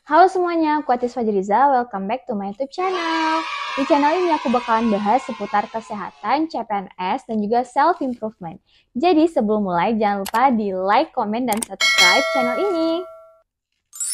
Halo semuanya, aku Atis Fajriza, welcome back to my YouTube channel. Di channel ini aku bakalan bahas seputar kesehatan, CPNS, dan juga self-improvement. Jadi sebelum mulai, jangan lupa di like, comment, dan subscribe channel ini.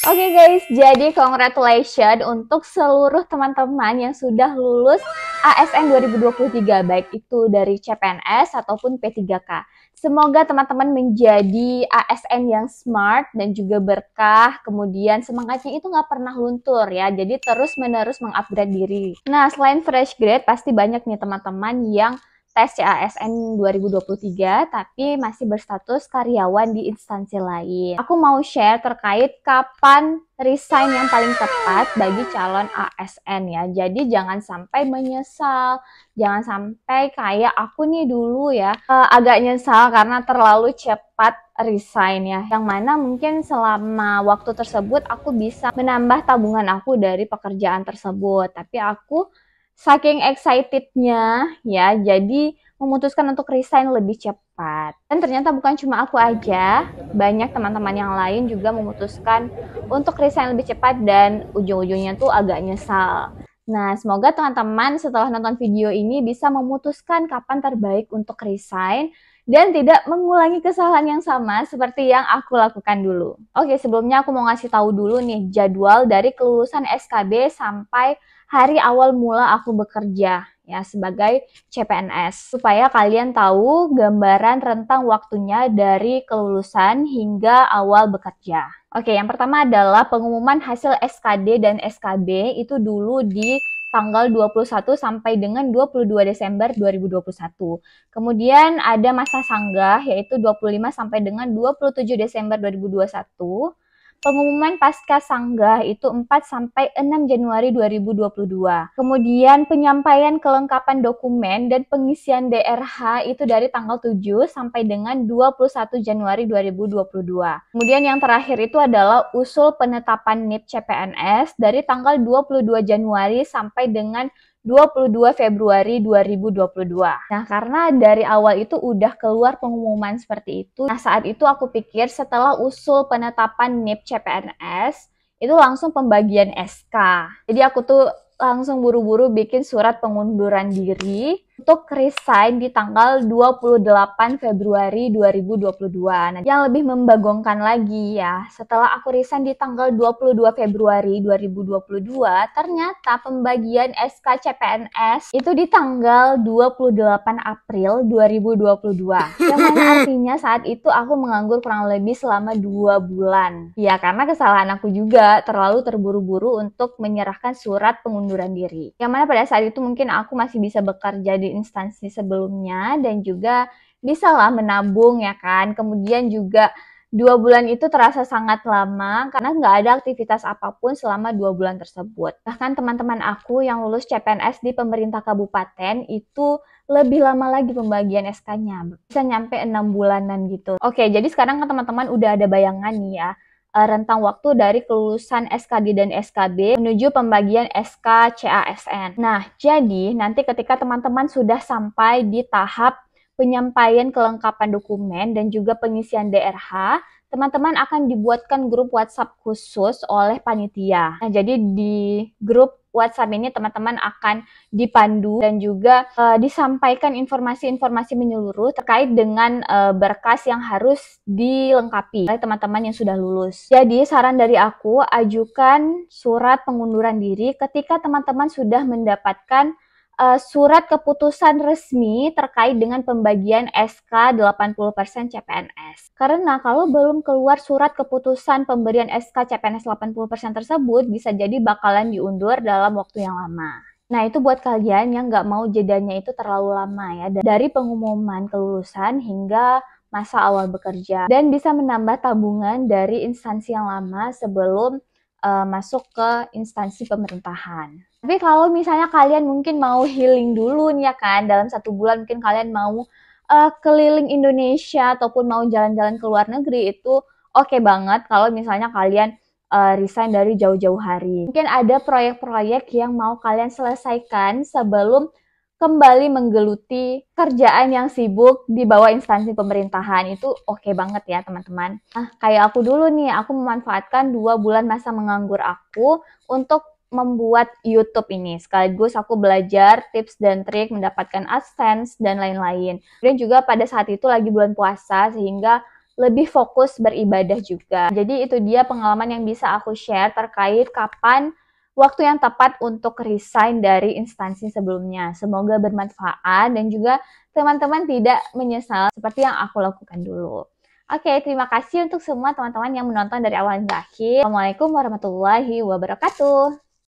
Oke guys, jadi congratulations untuk seluruh teman-teman yang sudah lulus ASN 2023, baik itu dari CPNS ataupun P3K. Semoga teman-teman menjadi ASN yang smart dan juga berkah, kemudian semangatnya itu nggak pernah luntur ya, jadi terus-menerus mengupgrade diri. Nah, selain fresh grade, pasti banyak nih teman-teman yang tes CASN 2023 tapi masih berstatus karyawan di instansi lain. Aku mau share terkait kapan resign yang paling tepat bagi calon ASN ya. Jadi jangan sampai menyesal, jangan sampai kayak aku nih dulu ya agak nyesal karena terlalu cepat resign ya. Yang mana mungkin selama waktu tersebut aku bisa menambah tabungan aku dari pekerjaan tersebut. Tapi aku saking excitednya ya, jadi memutuskan untuk resign lebih cepat. Dan ternyata bukan cuma aku aja, banyak teman-teman yang lain juga memutuskan untuk resign lebih cepat dan ujung-ujungnya tuh agak nyesal. Nah, semoga teman-teman setelah nonton video ini bisa memutuskan kapan terbaik untuk resign dan tidak mengulangi kesalahan yang sama seperti yang aku lakukan dulu. Oke, sebelumnya aku mau ngasih tahu dulu nih jadwal dari kelulusan SKB sampai hari awal mula aku bekerja ya sebagai CPNS, supaya kalian tahu gambaran rentang waktunya dari kelulusan hingga awal bekerja. Oke, yang pertama adalah pengumuman hasil SKD dan SKB itu dulu di tanggal 21 sampai dengan 22 Desember 2021. Kemudian ada masa sanggah yaitu 25 sampai dengan 27 Desember 2021. Pengumuman pasca sanggah itu 4 sampai 6 Januari 2022. Kemudian penyampaian kelengkapan dokumen dan pengisian DRH itu dari tanggal 7 sampai dengan 21 Januari 2022. Kemudian yang terakhir itu adalah usul penetapan NIP CPNS dari tanggal 22 Januari sampai dengan 22 Februari 2022. Nah, karena dari awal itu udah keluar pengumuman seperti itu. Nah, saat itu aku pikir setelah usul penetapan NIP CPNS, itu langsung pembagian SK. Jadi aku tuh langsung buru-buru bikin surat pengunduran diri untuk resign di tanggal 28 Februari 2022. Nah, yang lebih membagongkan lagi ya, setelah aku resign di tanggal 22 Februari 2022, ternyata pembagian SK CPNS itu di tanggal 28 April 2022. Yang mana artinya saat itu aku menganggur kurang lebih selama 2 bulan. Ya, karena kesalahan aku juga terlalu terburu-buru untuk menyerahkan surat pengunduran diri. Yang mana pada saat itu mungkin aku masih bisa bekerja di instansi sebelumnya dan juga bisalah menabung ya kan. Kemudian juga 2 bulan itu terasa sangat lama karena nggak ada aktivitas apapun selama 2 bulan tersebut. Bahkan teman-teman aku yang lulus CPNS di pemerintah kabupaten itu lebih lama lagi pembagian SK-nya. Bisa nyampe 6 bulanan gitu. Oke, jadi sekarang kan teman-teman udah ada bayangan nih ya rentang waktu dari kelulusan SKD dan SKB menuju pembagian SK CASN. Nah, jadi nanti ketika teman-teman sudah sampai di tahap penyampaian kelengkapan dokumen dan juga pengisian DRH, teman-teman akan dibuatkan grup WhatsApp khusus oleh panitia. Nah, jadi di grup WhatsApp ini teman-teman akan dipandu dan juga disampaikan informasi-informasi menyeluruh terkait dengan berkas yang harus dilengkapi oleh teman-teman yang sudah lulus. Jadi saran dari aku, ajukan surat pengunduran diri ketika teman-teman sudah mendapatkan surat keputusan resmi terkait dengan pembagian SK 80% CPNS. Karena kalau belum keluar surat keputusan pemberian SK CPNS 80% tersebut, bisa jadi bakalan diundur dalam waktu yang lama. Nah, itu buat kalian yang nggak mau jedanya itu terlalu lama ya, dari pengumuman kelulusan hingga masa awal bekerja. Dan bisa menambah tabungan dari instansi yang lama sebelum masuk ke instansi pemerintahan. Tapi kalau misalnya kalian mungkin mau healing dulu nih ya kan, dalam 1 bulan mungkin kalian mau keliling Indonesia ataupun mau jalan-jalan ke luar negeri, itu oke banget kalau misalnya kalian resign dari jauh-jauh hari. Mungkin ada proyek-proyek yang mau kalian selesaikan sebelum kembali menggeluti kerjaan yang sibuk di bawah instansi pemerintahan. Itu oke banget ya teman-teman. Nah, kayak aku dulu nih, aku memanfaatkan 2 bulan masa menganggur aku untuk membuat YouTube ini. Sekaligus aku belajar tips dan trik mendapatkan AdSense dan lain-lain. Dan juga pada saat itu lagi bulan puasa, sehingga lebih fokus beribadah juga. Jadi itu dia pengalaman yang bisa aku share terkait kapan waktu yang tepat untuk resign dari instansi sebelumnya. Semoga bermanfaat dan juga teman-teman tidak menyesal seperti yang aku lakukan dulu. Oke, terima kasih untuk semua teman-teman yang menonton dari awal hingga akhir. Assalamualaikum warahmatullahi wabarakatuh.